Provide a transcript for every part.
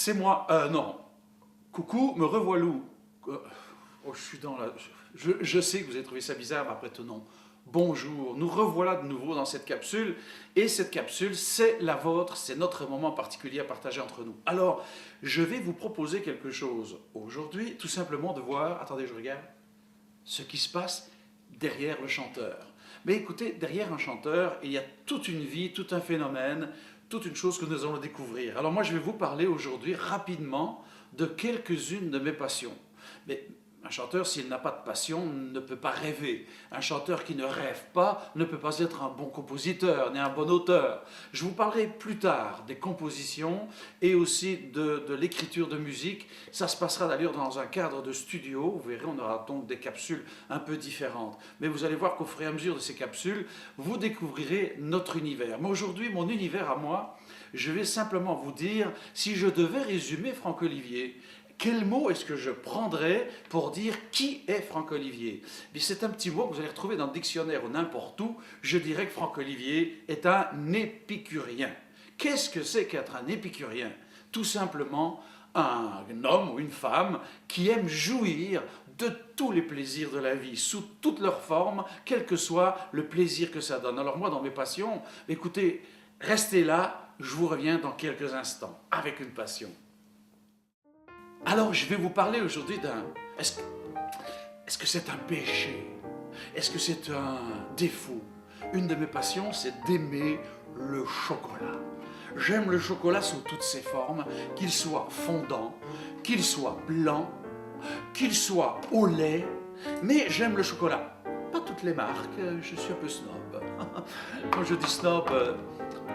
C'est moi. Non. Coucou, me revoilou. Oh, je suis dans la... Je sais que vous avez trouvé ça bizarre, mais après tout, non. Bonjour, nous revoilà de nouveau dans cette capsule. Et cette capsule, c'est la vôtre, c'est notre moment particulier à partager entre nous. Alors, je vais vous proposer quelque chose aujourd'hui, tout simplement de voir, attendez, je regarde, ce qui se passe derrière le chanteur. Mais écoutez, derrière un chanteur, il y a toute une vie, tout un phénomène, toute une chose que nous allons découvrir. Alors moi, je vais vous parler aujourd'hui rapidement de quelques-unes de mes passions. Mais un chanteur, s'il n'a pas de passion, ne peut pas rêver. Un chanteur qui ne rêve pas ne peut pas être un bon compositeur, ni un bon auteur. Je vous parlerai plus tard des compositions et aussi de l'écriture de musique. Ça se passera d'ailleurs dans un cadre de studio. Vous verrez, on aura donc des capsules un peu différentes. Mais vous allez voir qu'au fur et à mesure de ces capsules, vous découvrirez notre univers. Mais aujourd'hui, mon univers à moi, je vais simplement vous dire, si je devais résumer Franck Olivier, quel mot est-ce que je prendrais pour dire qui est Franck Olivier? C'est un petit mot que vous allez retrouver dans le dictionnaire ou n'importe où. Je dirais que Franck Olivier est un épicurien. Qu'est-ce que c'est qu'être un épicurien? Tout simplement un homme ou une femme qui aime jouir de tous les plaisirs de la vie, sous toutes leurs formes, quel que soit le plaisir que ça donne. Alors moi, dans mes passions, écoutez, restez là, je vous reviens dans quelques instants, avec une passion. Alors, je vais vous parler aujourd'hui d'un... Est-ce que c'est un péché? Est-ce que c'est un défaut? Une de mes passions, c'est d'aimer le chocolat. J'aime le chocolat sous toutes ses formes, qu'il soit fondant, qu'il soit blanc, qu'il soit au lait, mais j'aime le chocolat. Pas toutes les marques, je suis un peu snob. Quand je dis snob,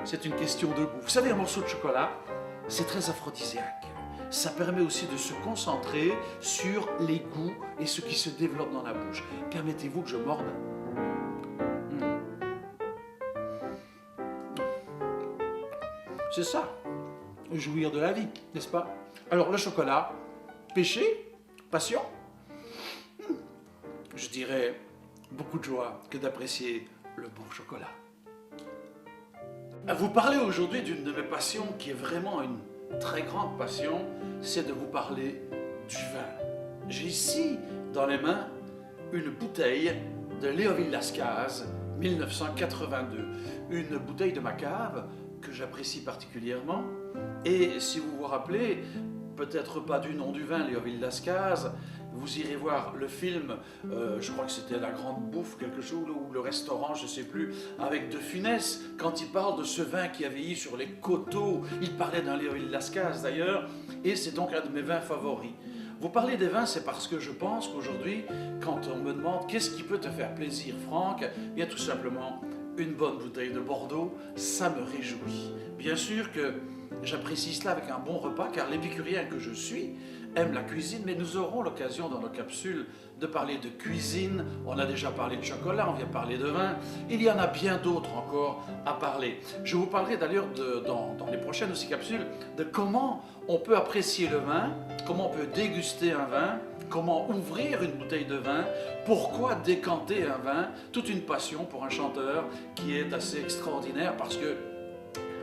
c'est une question de goût. Vous savez, un morceau de chocolat, c'est très aphrodisiaque. Ça permet aussi de se concentrer sur les goûts et ce qui se développe dans la bouche. Permettez-vous que je morde. C'est ça, jouir de la vie, n'est-ce pas? Alors le chocolat, péché, passion, je dirais beaucoup de joie que d'apprécier le bon chocolat. Vous parlez aujourd'hui d'une de mes passions qui est vraiment une très grande passion, c'est de vous parler du vin. J'ai ici dans les mains une bouteille de Léoville Lascaz 1982, une bouteille de ma cave que j'apprécie particulièrement. Et si vous vous rappelez, peut-être pas du nom du vin Léoville Lascaz, vous irez voir le film, je crois que c'était La Grande Bouffe, quelque chose, ou le restaurant, je ne sais plus, avec De Funès, quand il parle de ce vin qui a vieilli sur les coteaux, il parlait d'un Léoville Lascaz d'ailleurs, et c'est donc un de mes vins favoris. Vous parlez des vins, c'est parce que je pense qu'aujourd'hui, quand on me demande qu'est-ce qui peut te faire plaisir, Franck, bien tout simplement, une bonne bouteille de Bordeaux, ça me réjouit. Bien sûr que j'apprécie cela avec un bon repas, car l'épicurien que je suis aime la cuisine, mais nous aurons l'occasion dans nos capsules de parler de cuisine. On a déjà parlé de chocolat, on vient parler de vin. Il y en a bien d'autres encore à parler. Je vous parlerai d'ailleurs dans les prochaines aussi capsules de comment on peut apprécier le vin, comment on peut déguster un vin, comment ouvrir une bouteille de vin, pourquoi décanter un vin, toute une passion pour un chanteur qui est assez extraordinaire parce que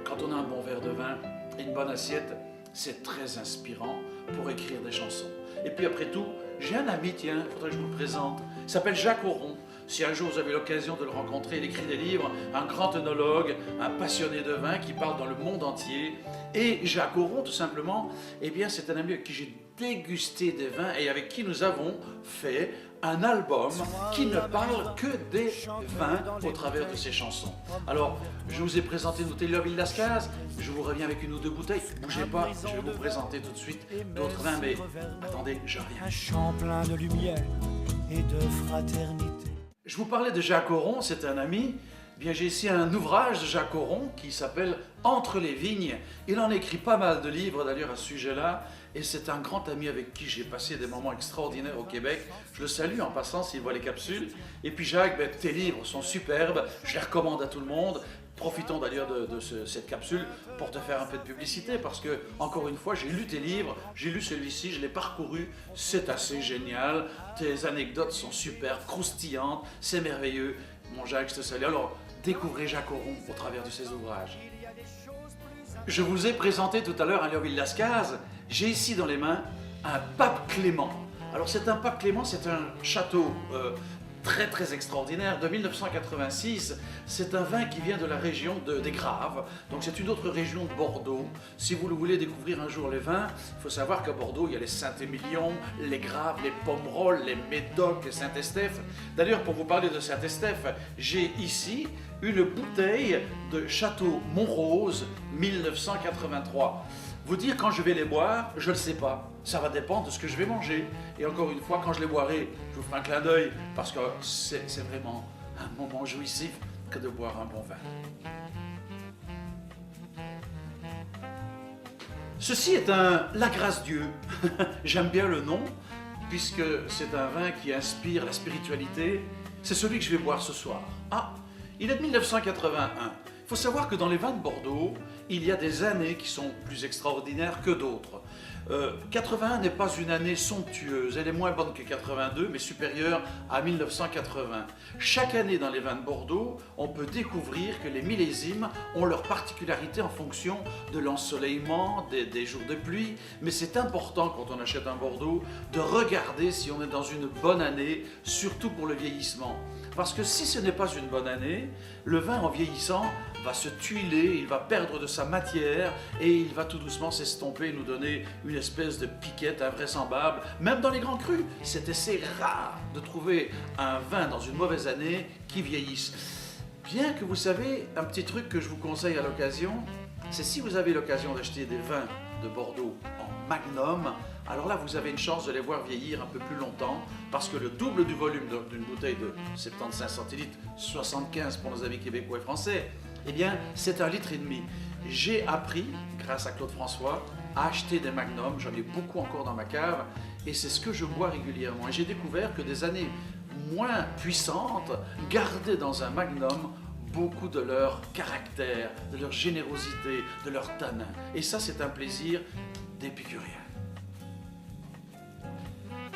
quand on a un bon verre de vin et une bonne assiette, c'est très inspirant pour écrire des chansons. Et puis après tout, j'ai un ami, tiens, il faudrait que je vous le présente, il s'appelle Jacques Auron. Si un jour vous avez l'occasion de le rencontrer, il écrit des livres, un grand œnologue, un passionné de vin qui parle dans le monde entier. Et Jacques Auron, tout simplement, eh bien, c'est un ami avec qui j'ai dégusté des vins et avec qui nous avons fait un album qui ne parle que des vins au travers de ses chansons. Alors, je vous ai présenté une bouteille Léoville Lascaz, je vous reviens avec une ou deux bouteilles, bougez pas, je vais vous présenter tout de suite d'autres vins, mais attendez, je reviens. Un champ plein de lumière et de fraternité. Je vous parlais de Jacques Auron, c'est un ami. Bien, j'ai ici un ouvrage de Jacques Auron qui s'appelle Entre les vignes. Il en écrit pas mal de livres d'ailleurs à ce sujet-là. Et c'est un grand ami avec qui j'ai passé des moments extraordinaires au Québec. Je le salue en passant s'il voit les capsules. Et puis Jacques, tes livres sont superbes, je les recommande à tout le monde. Profitons d'ailleurs de cette capsule pour te faire un peu de publicité parce que, encore une fois, j'ai lu tes livres, j'ai lu celui-ci, je l'ai parcouru, c'est assez génial, tes anecdotes sont super, croustillantes, c'est merveilleux. Mon Jacques, je te salue. Alors, découvrez Jacques Auron au travers de ses ouvrages. Je vous ai présenté tout à l'heure un Léoville Lascaz, J'ai ici dans les mains un pape Clément. Alors c'est un pape Clément, c'est un château très très extraordinaire de 1986. C'est un vin qui vient de la région des Graves, donc c'est une autre région de Bordeaux. Si vous le voulez découvrir un jour les vins, il faut savoir qu'à Bordeaux il y a les Saint-Émilion, les Graves, les Pomerol, les Médoc, les Saint-Estèphe. D'ailleurs, pour vous parler de Saint-Estèphe, j'ai ici une bouteille de Château Montrose 1983. Vous dire quand je vais les boire, je ne le sais pas. Ça va dépendre de ce que je vais manger. Et encore une fois, quand je les boirai, je vous ferai un clin d'œil parce que c'est vraiment un moment jouissif que de boire un bon vin. Ceci est un La Grâce Dieu. J'aime bien le nom puisque c'est un vin qui inspire la spiritualité. C'est celui que je vais boire ce soir. Ah, il est de 1981. Il faut savoir que dans les vins de Bordeaux, il y a des années qui sont plus extraordinaires que d'autres. 81 n'est pas une année somptueuse, elle est moins bonne que 82, mais supérieure à 1980. Chaque année dans les vins de Bordeaux, on peut découvrir que les millésimes ont leur particularité en fonction de l'ensoleillement, des jours de pluie, mais c'est important quand on achète un Bordeaux de regarder si on est dans une bonne année, surtout pour le vieillissement. Parce que si ce n'est pas une bonne année, le vin en vieillissant va se tuiler, il va perdre de sa matière et il va tout doucement s'estomper et nous donner une espèce de piquette invraisemblable. Même dans les grands crus, c'est assez rare de trouver un vin dans une mauvaise année qui vieillisse. Bien que vous savez, un petit truc que je vous conseille à l'occasion, c'est si vous avez l'occasion d'acheter des vins de Bordeaux en magnum, alors là vous avez une chance de les voir vieillir un peu plus longtemps parce que le double du volume d'une bouteille de 75 centilitres, 75 pour nos amis québécois et français, eh bien c'est 1,5 litre. J'ai appris, grâce à Claude François, à acheter des magnums, j'en ai beaucoup encore dans ma cave et c'est ce que je bois régulièrement. Et j'ai découvert que des années moins puissantes gardaient dans un magnum beaucoup de leur caractère, de leur générosité, de leur tanin. Et ça, c'est un plaisir d'épicurien.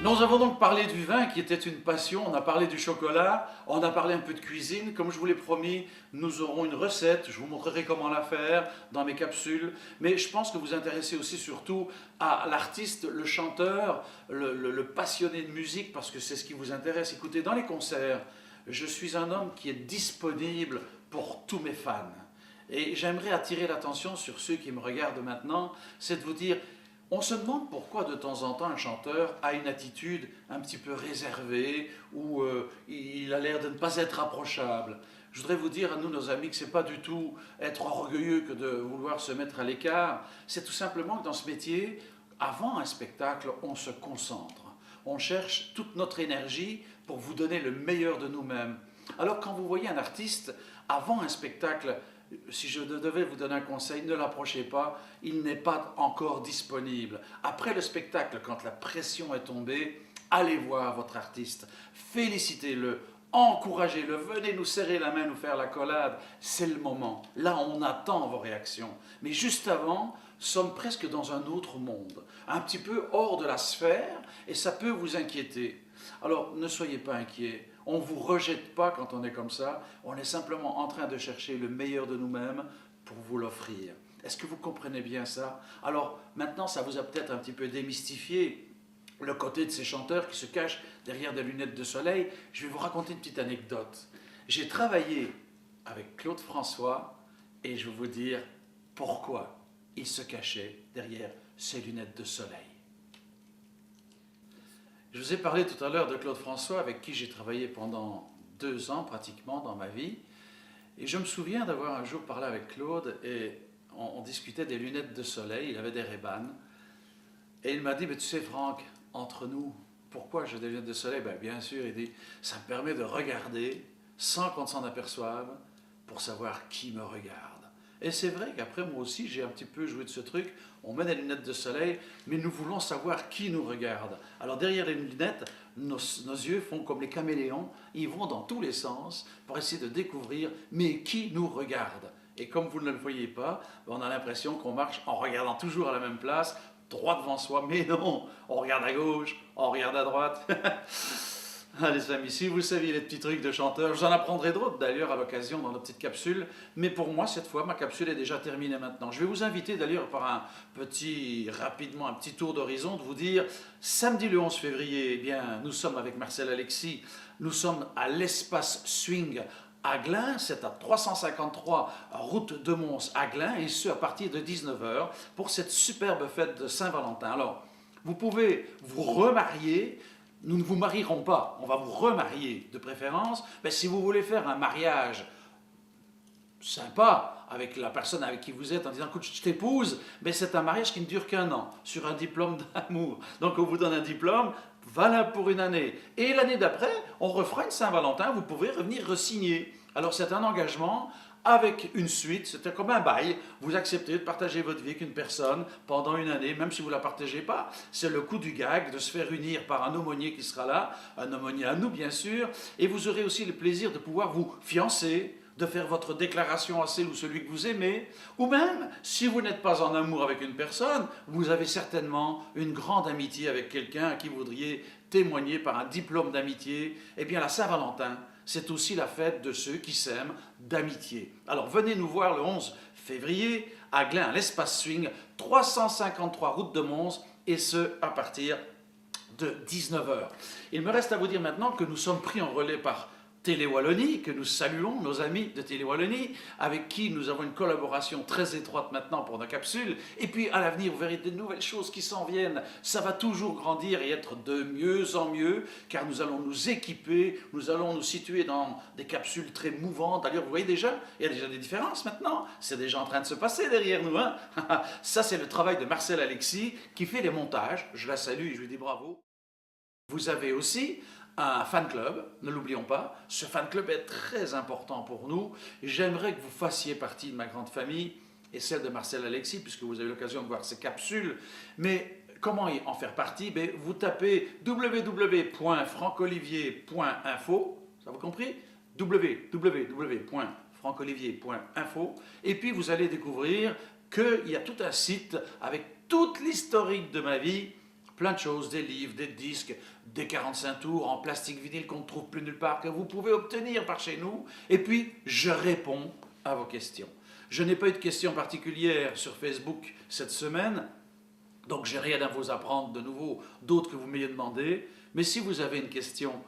Nous avons donc parlé du vin qui était une passion, on a parlé du chocolat, on a parlé un peu de cuisine. Comme je vous l'ai promis, nous aurons une recette, je vous montrerai comment la faire dans mes capsules. Mais je pense que vous vous intéressez aussi surtout à l'artiste, le chanteur, le passionné de musique, parce que c'est ce qui vous intéresse. Écoutez, dans les concerts, je suis un homme qui est disponible pour tous mes fans. Et j'aimerais attirer l'attention sur ceux qui me regardent maintenant, c'est de vous dire, on se demande pourquoi de temps en temps un chanteur a une attitude un petit peu réservée ou il a l'air de ne pas être approchable. Je voudrais vous dire à nous, nos amis, que ce n'est pas du tout être orgueilleux que de vouloir se mettre à l'écart. C'est tout simplement que dans ce métier, avant un spectacle, on se concentre. On cherche toute notre énergie pour vous donner le meilleur de nous-mêmes. Alors quand vous voyez un artiste, avant un spectacle, si je devais vous donner un conseil, ne l'approchez pas, il n'est pas encore disponible. Après le spectacle, quand la pression est tombée, allez voir votre artiste, félicitez-le, encouragez-le, venez nous serrer la main, nous faire l'accolade, c'est le moment. Là, on attend vos réactions. Mais juste avant, nous sommes presque dans un autre monde, un petit peu hors de la sphère, et ça peut vous inquiéter. Alors, ne soyez pas inquiets. On ne vous rejette pas quand on est comme ça, on est simplement en train de chercher le meilleur de nous-mêmes pour vous l'offrir. Est-ce que vous comprenez bien ça? Alors maintenant, ça vous a peut-être un petit peu démystifié le côté de ces chanteurs qui se cachent derrière des lunettes de soleil. Je vais vous raconter une petite anecdote. J'ai travaillé avec Claude François et je vais vous dire pourquoi il se cachait derrière ces lunettes de soleil. Je vous ai parlé tout à l'heure de Claude François, avec qui j'ai travaillé pendant 2 ans pratiquement dans ma vie. Et je me souviens d'avoir un jour parlé avec Claude et on discutait des lunettes de soleil, il avait des Ray-Ban. Et il m'a dit, mais tu sais Franck, entre nous, pourquoi j'ai des lunettes de soleil? Bien sûr, il dit, ça me permet de regarder sans qu'on s'en aperçoive pour savoir qui me regarde. Et c'est vrai qu'après, moi aussi, j'ai un petit peu joué de ce truc. On met des lunettes de soleil, mais nous voulons savoir qui nous regarde. Alors derrière les lunettes, nos yeux font comme les caméléons. Ils vont dans tous les sens pour essayer de découvrir, mais qui nous regarde. Et comme vous ne le voyez pas, on a l'impression qu'on marche en regardant toujours à la même place, droit devant soi. Mais non, on regarde à gauche, on regarde à droite. Ah, les amis, si vous saviez les petits trucs de chanteur, j'en apprendrai d'autres d'ailleurs à l'occasion dans nos petites capsules. Mais pour moi, cette fois, ma capsule est déjà terminée maintenant. Je vais vous inviter d'ailleurs par rapidement, un petit tour d'horizon, de vous dire, samedi le 11 février, eh bien, nous sommes avec Marcel Alexis, nous sommes à l'Espace Swing à Glun, c'est à 353 route de Mons à Glun, et ce à partir de 19 heures pour cette superbe fête de Saint-Valentin. Alors, vous pouvez vous remarier. Nous ne vous marierons pas, on va vous remarier de préférence. Mais si vous voulez faire un mariage sympa avec la personne avec qui vous êtes en disant écoute, je t'épouse, mais c'est un mariage qui ne dure qu'un an, sur un diplôme d'amour. Donc on vous donne un diplôme valable pour une année. Et l'année d'après, on refera une Saint-Valentin, vous pouvez revenir re-signer. Alors c'est un engagement avec une suite, c'est comme un bail. Vous acceptez de partager votre vie avec une personne pendant une année, même si vous ne la partagez pas. C'est le coup du gag de se faire unir par un aumônier qui sera là, un aumônier à nous bien sûr, et vous aurez aussi le plaisir de pouvoir vous fiancer, de faire votre déclaration à celle ou celui que vous aimez, ou même, si vous n'êtes pas en amour avec une personne, vous avez certainement une grande amitié avec quelqu'un à qui vous voudriez témoigner par un diplôme d'amitié. Eh bien, la Saint-Valentin, c'est aussi la fête de ceux qui s'aiment d'amitié. Alors, venez nous voir le 11 février à Glun, à l'Espace Swing, 353 route de Mons, et ce, à partir de 19 h. Il me reste à vous dire maintenant que nous sommes pris en relais par Télé Wallonie, que nous saluons, nos amis de Télé Wallonie, avec qui nous avons une collaboration très étroite maintenant pour nos capsules. Et puis à l'avenir, vous verrez de nouvelles choses qui s'en viennent. Ça va toujours grandir et être de mieux en mieux, car nous allons nous équiper, nous allons nous situer dans des capsules très mouvantes. D'ailleurs, vous voyez déjà, il y a déjà des différences maintenant. C'est déjà en train de se passer derrière nous. Hein. Ça, c'est le travail de Marcel Alexis, qui fait les montages. Je la salue et je lui dis bravo. Vous avez aussi un fan club, ne l'oublions pas. Ce fan club est très important pour nous. J'aimerais que vous fassiez partie de ma grande famille et celle de Marcel Alexis, puisque vous avez l'occasion de voir ces capsules. Mais comment en faire partie? Vous tapez www.francolivier.info, ça vous compris? www.francolivier.info, et puis vous allez découvrir qu'il y a tout un site avec toute l'historique de ma vie, plein de choses, des livres, des disques, des 45 tours en plastique vinyle qu'on ne trouve plus nulle part, que vous pouvez obtenir par chez nous. Et puis, je réponds à vos questions. Je n'ai pas eu de questions particulières sur Facebook cette semaine, donc j'ai rien à vous apprendre de nouveau, d'autres que vous m'ayez demandé. Mais si vous avez une question,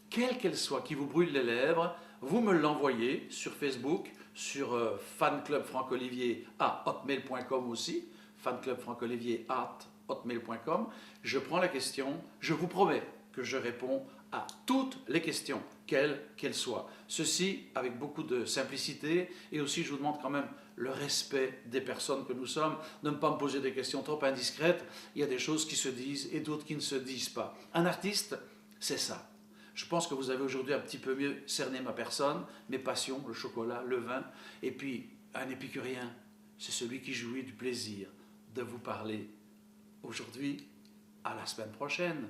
quelle qu'elle soit, qui vous brûle les lèvres, vous me l'envoyez sur Facebook, sur fanclubfrancolivier@hotmail.com aussi, fanclubfrancolivier@hotmail.com. Je prends la question, je vous promets que je réponds à toutes les questions, quelles qu'elles soient. Ceci avec beaucoup de simplicité, et aussi je vous demande quand même le respect des personnes que nous sommes, de ne pas me poser des questions trop indiscrètes. Il y a des choses qui se disent et d'autres qui ne se disent pas. Un artiste, c'est ça. Je pense que vous avez aujourd'hui un petit peu mieux cerné ma personne, mes passions, le chocolat, le vin, et puis un épicurien, c'est celui qui jouit du plaisir de vous parler. Aujourd'hui, à la semaine prochaine.